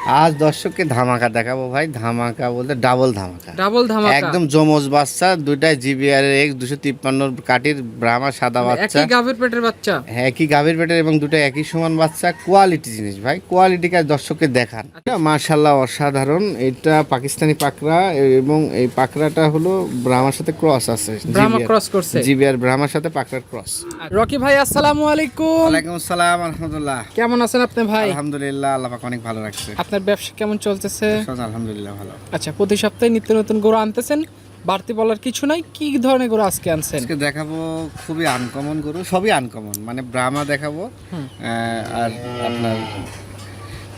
আজ দর্শককে ধামাকা দেখাবো ভাই। ধামাকা বলতে ডাবল ধামাকা। ডাবল ধামাকা। একদম জমজ বাচ্চা, দুইটাই জিবিআর এক্স 253 কাটির ব্রাহ্মা সাদা বাচ্চা। একই গাভীর পেটের বাচ্চা। হ্যাঁ, একই গাভীর পেটের এবং দুটো একই সমান বাচ্চা। কোয়ালিটি জিনিস ভাই, কোয়ালিটিকে দর্শককে দেখান। মাশাআল্লাহ অসাধারণ। এটা পাকিস্তানি পাকড়া এবং এই পাকড়াটা হলো ব্রাহ্মার সাথে ক্রস আছে। ব্রাহ্মা ক্রস করছে। জিবিআর ব্রাহ্মার সাথে পাকড়ার ক্রস। রকি ভাই আসসালামু আলাইকুম। ওয়ালাইকুম আসসালাম আলহামদুলিল্লাহ। কেমন আছেন আপনি ভাই? আলহামদুলিল্লাহ, আল্লাহ পাক অনেক ভালো রাখছে। আপনার ব্যবসা কেমন চলতেছে? আলহামদুলিল্লাহ ভালো। আচ্ছা, প্রতি সপ্তাহে নিত্য নতুন গরু আনতেছেন, বাড়তি বলার কিছু নাই। কি ধরনের গরু আজকে আনছেন? আজকে দেখাবো খুবই আনকমন গরু, সবই আনকমন, মানে ব্রাহ্মা দেখাবো। আর আপনার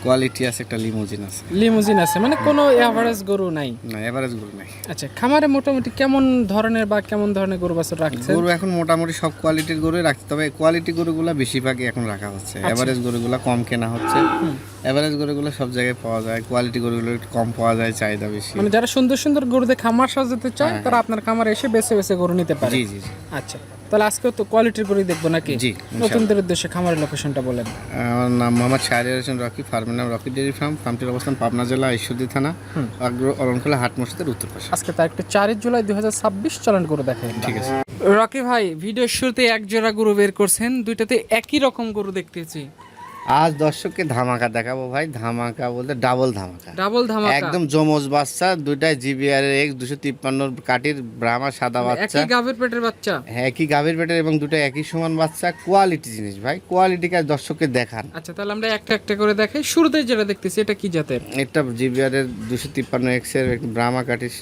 কোয়ালিটি আছে, একটা লিমোজিন আছে। লিমুজিন আছে, মানে কোনো এভারেজ গরু নাই? না, এভারেজ গরু নাই। আচ্ছা, খামারে মোটামুটি কেমন ধরনের গরু বাছুর রাখছেন? গরু এখন মোটামুটি সব কোয়ালিটির গরুই রাখতে, তবে কোয়ালিটি গরুগুলো বেশিরভাগই এখন রাখা হচ্ছে। এভারেজ গরুগুলো কম কেনা হচ্ছে। এভারেজ গরুগুলো সব জায়গায় পাওয়া যায়, কোয়ালিটি গরুগুলো একটু কম পাওয়া যায়, চাহিদা বেশি। মানে যারা সুন্দর সুন্দর গরুতে খামার সাজাতে চায় তারা আপনার খামারে এসে বেছে বেছে গরু নিতে পারে। জি জি জি। আচ্ছা, তাহলে আজকে তো কোয়ালিটির গরুই দেখবো নাকি? জি, নতুনদের উদ্দেশ্যে খামারের লোকেশনটা বলেন। আমার নাম মোহাম্মদ শাহরিয়ার হোসেন রকি, ফার্মের নাম রকি ডেয়ারি ফার্ম। ফার্মটির অবস্থান পাবনা জেলা ঈশ্বরদী থানা, অরণখোলা হাট মসজিদের উত্তর পাশে। আজকে তারিখটা 4 জুলাই 2026। চলেন গরু দেখেন। ঠিক আছে। রকি ভাই, ভিডিওর শুরুতে এক জোড়া গরু বের করছেন, দুইটাতে একই রকম গরু দেখতেছি। আজ দর্শককে ধামাকা দেখাবো ভাই। ধামাকা বলতে ডাবল ধামাকা। ডাবল ধামাকা। একদম জমজ বাচ্চা, দুইটাই জিবিআর এক্স 253 কাটির ব্রাহ্মা সাদা বাচ্চা। একই গাভীর পেটের বাচ্চা। হ্যাঁ, একই গাভীর পেটের এবং দুটো একই সমান বাচ্চা। কোয়ালিটি জিনিস ভাই, কোয়ালিটিকে দর্শককে দেখান। আচ্ছা, তাহলে আমরা একটা একটা করে দেখাই। শুরুতে যেটা দেখতেছি এটা কি জাতের? এটা জিবিআর এর 253 এক্স এর একটি ব্রাহ্মা কাটির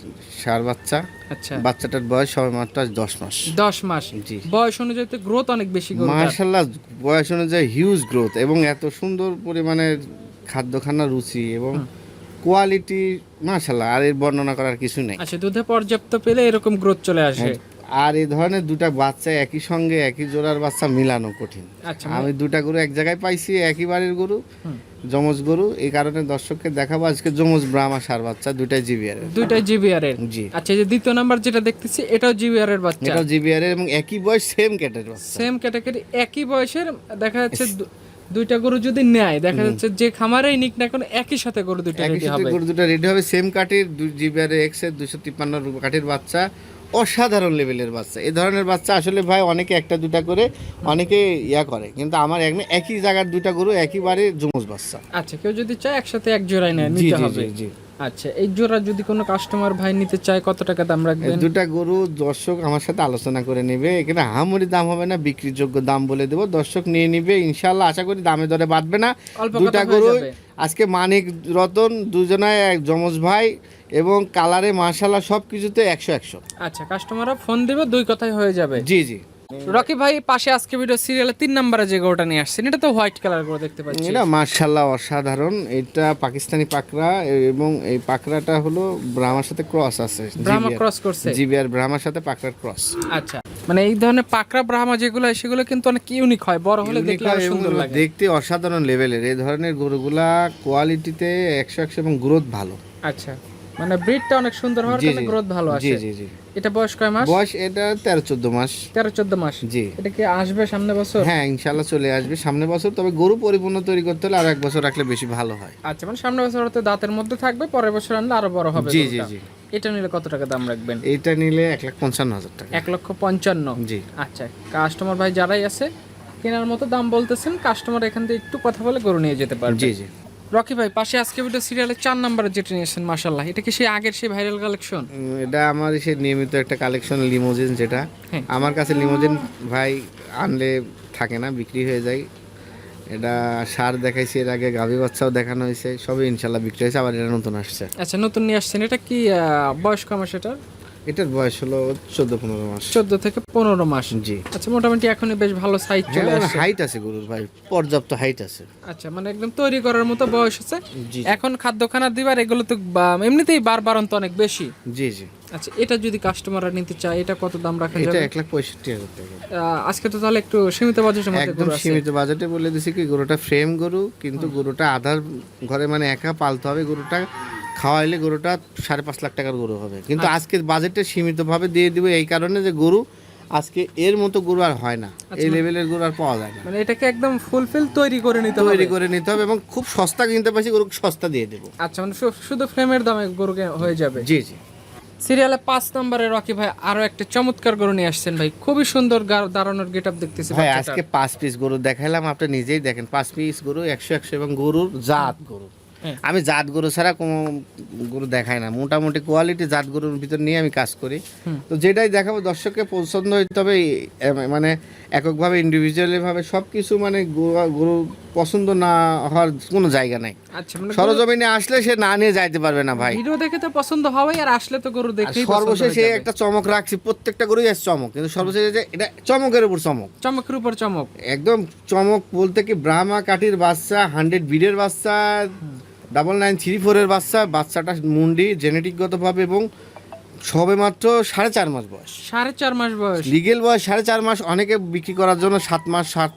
ষাঁড় বাচ্চা। আচ্ছা, বাচ্চাটার বয়স সবে মাত্র আজ 10 মাস। 10 মাস। জি। বয়স অনুযায়ী তো গ্রোথ অনেক বেশি গরু। মাশাআল্লাহ, বয়স অনুযায়ী হিউজ গ্রোথ এবং এত সুন্দর পরিমাণে খাদ্যখানা রুচি এবং কোয়ালিটি মাশাআল্লাহ, আর এর বর্ণনা করার কিছু নেই। আচ্ছা, দুধে পর্যাপ্ত পেলে এরকম গ্রোথ চলে আসে। আর এই ধরনের দুটা বাচ্চা একই সঙ্গে একই জোড়ার বাচ্চা মিলানো কঠিন। আচ্ছা, আমি দুটা গরু এক জায়গায় পাইছি, একই বাড়ির গরু, যমজ গরু। এই কারণে দর্শককে দেখাবো আজকে যমজ ব্রাহ্মা ষাঁড় বাচ্চা, দুটাই জিবিআর এর। দুইটাই জিবিআর এর। জি। আচ্ছা, এই যে দ্বিতীয় নাম্বার যেটা দেখতেছি এটাও জিবিআর এর বাচ্চা। এটাও জিবিআর এর এবং একই বয়স, সেম ক্যাটের বাচ্চা। সেম ক্যাটাগরি, একই বয়সের। দেখা যাচ্ছে দুইটা গরু যদি নেয়, দেখা যাচ্ছে যে খামারেই নিক না কোনো একই সাথে গরু দুইটা একই রেডি সাথে হবে। গরু দুটো রেডি হবে, সেম কাটির জিবিআর এক্স এর 253 কাঠির বাচ্চা। অসাধারণ লেভেলের বাচ্চা। এই ধরনের বাচ্চা আসলে ভাই অনেকে একটা দুটা করে অনেকে ইয়া করে, কিন্তু আমার একই জায়গার দুটা গরু একই বাড়ির যমজ বাচ্চা। আচ্ছা, কেউ যদি চায় একসাথে এক জোড়াই নেয়, জি নিতে জি হবে। জি জি। আচ্ছা, এই জোড়া যদি কোনো কাস্টমার ভাই নিতে চায় কত টাকা দাম রাখবেন? দুটা গরু দর্শক আমার সাথে আলোচনা করে নেবে, এখানে হামুরি দাম হবে না, বিক্রির যোগ্য দাম বলে দেবো, দর্শক নিয়ে নিবে ইনশাআল্লাহ। আশা করি দামে দরে বাঁধবে না। অল্প দুটা কথা হয়ে গরু যাবে। আজকে মানিক রতন দুজনায় এক যমজ ভাই এবং কালারে মাশাআল্লাহ সব কিছুতে 100-100। আচ্ছা, কাস্টমাররা ফোন দিবে, দুই কথাই হয়ে যাবে। জি জি। রকি ভাই, পাশে আজকে ভিডিও সিরিয়ালে 3 নম্বরে যে গরুটা নিয়ে আসছেন, এটা তো হোয়াইট কালার গরু দেখতে পাচ্ছি। এটা মাশাআল্লাহ অসাধারণ। এটা পাকিস্তানি পাকড়া এবং এই পাকড়াটা হলো ব্রাহ্মার সাথে ক্রস আছে। ব্রাহ্মা ক্রস করছে। জিবিআর ব্রাহ্মার সাথে পাকড়ার ক্রস। আচ্ছা, মানে এই ধরনের পাকড়া ব্রাহ্মা যেগুলো সেগুলো কিন্তু অনেক ইউনিক হয়, বড় হলে দেখলে আরো সুন্দর লাগে। দেখতে অসাধারণ লেভেলের। এই ধরনের গরুগুলা কোয়ালিটিতে 100-100 এবং গ্রোথ ভালো। আচ্ছা, মানে ব্রিডটা অনেক সুন্দর হওয়ার কারণে গ্রোথ ভালো জি আসে। জি জি। এটা বয়স কয় মাস? বয়স এটা 13-14 মাস। 13-14 মাস। জি। এটা কি আসবে সামনে বছর? হ্যাঁ, ইনশাআল্লাহ চলে আসবে সামনে বছর, তবে গরু পরিপূর্ণ তৈরি করতে হলে আর এক বছর রাখলে বেশি ভালো হয়। আচ্ছা, মানে সামনে বছর হতে দাঁতের মধ্যে থাকবে, পরের বছর আনলে আরো বড় হবে। জি জি জি। এটা নিলে কত টাকা দাম রাখবেন? এটা নিলে 1,55,000 টাকা। 1,55,000। জি। আচ্ছা, কাস্টমার ভাই যারাই আছে কেনার মতো দাম বলতেছেন, কাস্টমার এখান থেকে একটু কথা বলে গরু নিয়ে যেতে পারবে। জি জি। রকি ভাই, পাশে আজকে ভিডিও সিরিয়ালে 4 নম্বরে যেটা নিয়েছেন, মাশাআল্লাহ, এটা কি সেই আগের সেই ভাইরাল কালেকশন? এটা আমার সে নিয়মিত একটা কালেকশন লিমোজিন, যেটা হ্যাঁ। আমার কাছে লিমোজিন ভাই আনলে থাকে না, বিক্রি হয়ে যায়। এটা সার দেখাইছি এর আগে, গাভী বাচ্চাও দেখানো হয়েছে, সবই ইনশাল্লাহ বিক্রি হয়েছে। আবার এটা নতুন আসছে। আচ্ছা, নতুন নিয়ে আসছেন। এটা কি বয়স কম আছে এটার? এটার বয়স হলো 14-15 মাস। 14 থেকে 15 মাস। জি। আচ্ছা, মোটামুটি এখনই বেশ ভালো সাইজ চলে আসছে। হাইট আছে গরুর ভাই, পর্যাপ্ত হাইট আছে। আচ্ছা, মানে একদম তৈরি করার মতো বয়স আছে। জি এখন খাদ্যখানা দিবার এগুলো তো এমনিতেই বারবারন্ত অনেক বেশি। জি জি। আচ্ছা, এটা যদি কাস্টমাররা নিতে চায়, এটা কত দাম রাখা এটা যাবে? 1,65,000 টাকা। আজকে তো তাহলে একটু সীমিত বাজেটের মধ্যে একদম গরু আছে। সীমিত বাজেটে বলে দিছি কি, গরুটা ফ্রেম গরু, কিন্তু গরুটা আধার ঘরে মানে একা পালতে হবে। গরুটা খাওয়াইলে গরুটা 5.5 লাখ টাকার গরু হবে, কিন্তু আজকে বাজেটে সীমিতভাবে দিয়ে দিব এই কারণে যে গরু আজকে এর মতো গরু আর হয় না, এই লেভেলের গরু আর পাওয়া যায় না। মানে এটাকে একদম ফুলফিল তৈরি করে নিতে হবে। তৈরি করে নিতে হবে এবং খুব সস্তা কিনতে পারছি, গরু সস্তা দিয়ে দেবো। আচ্ছা, মানে শুধু ফ্রেমের দামে গরুকে হয়ে যাবে। জি জি সিরিয়ালে 5 নম্বরে রকি ভাই আরো একটা চমৎকার গরু নিয়ে আসছেন ভাই, খুবই সুন্দর দাঁড়ানোর গেটআপ দেখতেছি ভাই। বাচ্চাটার। আজকে 5 পিস গরু দেখাইলাম, আপনি নিজেই দেখেন 5 পিস গরু 100 এবং গরুর জাত গরু। হ্যাঁ। আমি জাত গরু ছাড়া কোনো গরু দেখাই না, মোটামুটি কোয়ালিটি জাত গরুর ভিতর নিয়ে আমি কাজ করি। তো যেটাই দেখাবো দর্শককে পছন্দ হইতে হবে, মানে এককভাবে ইন্ডিভিজুয়ালি ভাবে সব কিছু, মানে গরু পছন্দ না হওয়ার কোনো জায়গা নাই। আচ্ছা, মানে সরজমিনে আসলে সে না নিয়ে যাইতে পারবে না ভাই। ভিডিও দেখে তো পছন্দ হবেই, আর আসলে তো গরু আর দেখেই সর্বশেষে একটা চমক রাখছি, প্রত্যেকটা গরুই আছে চমক, কিন্তু সর্বশেষে যে এটা চমকের উপর চমক, চমকের উপর চমক। একদম চমক বলতে কি, ব্রাহ্মা কাঠির বাচ্চা, 100 বিডের বাচ্চা, 9934 এর বাচ্চা। বাচ্চাটা মুন্ডি জেনেটিকগতভাবে এবং সবে মাত্র 4.5 মাস বয়স। 4.5 মাস বয়স, লিগেল বয়স 4.5 মাস। অনেকে বিক্রি করার জন্য 7 মাস 6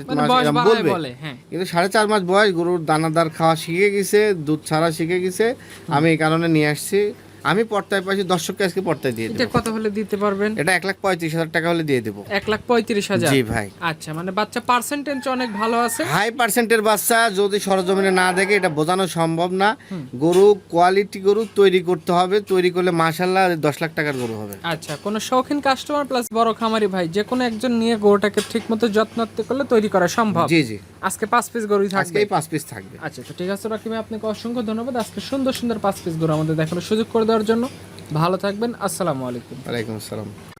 মানে মাস বয়স এরকম বাড়ায় বলবে, বলে। হ্যাঁ, কিন্তু 4.5 মাস বয়স, গরুর দানাদার খাওয়া শিখে গেছে, দুধ ছাড়া শিখে গেছে। আমি এই কারণে নিয়ে আসছি। আমি পর্তায় পাইছি, দর্শককে আজকে পর্তায় দিয়ে এটা দেবো। কত হলে দিতে পারবেন? এটা 1,35,000 টাকা হলে দিয়ে দেবো। 1,35,000। জি ভাই। আচ্ছা, মানে বাচ্চা পার্সেন্টেজ অনেক ভালো আছে। হাই পার্সেন্টের বাচ্চা যদি সরজমিনে না দেখে এটা বোঝানো সম্ভব না। গরু কোয়ালিটি গরু তৈরি করতে হবে, তৈরি করলে মাশাআল্লাহ 10 লাখ টাকার গরু হবে। আচ্ছা, কোন শৌখিন কাস্টমার প্লাস বড় খামারি ভাই যে কোনো একজন নিয়ে গরুটাকে ঠিকমতো যত্ন করলে তৈরি করা সম্ভব। জি জি আজকে 5 পিস গরুই আজকে থাকবে। এই 5 পিস থাকবে। আচ্ছা, তো ঠিক আছে রাকিব ভাই, আপনাকে অসংখ্য ধন্যবাদ আজকে সুন্দর সুন্দর 5 পিস গরু আমাদের দেখানোর সুযোগ করে দেওয়ার জন্য। ভালো থাকবেন, আসসালামু আলাইকুম। ওয়ালাইকুম আসসালাম।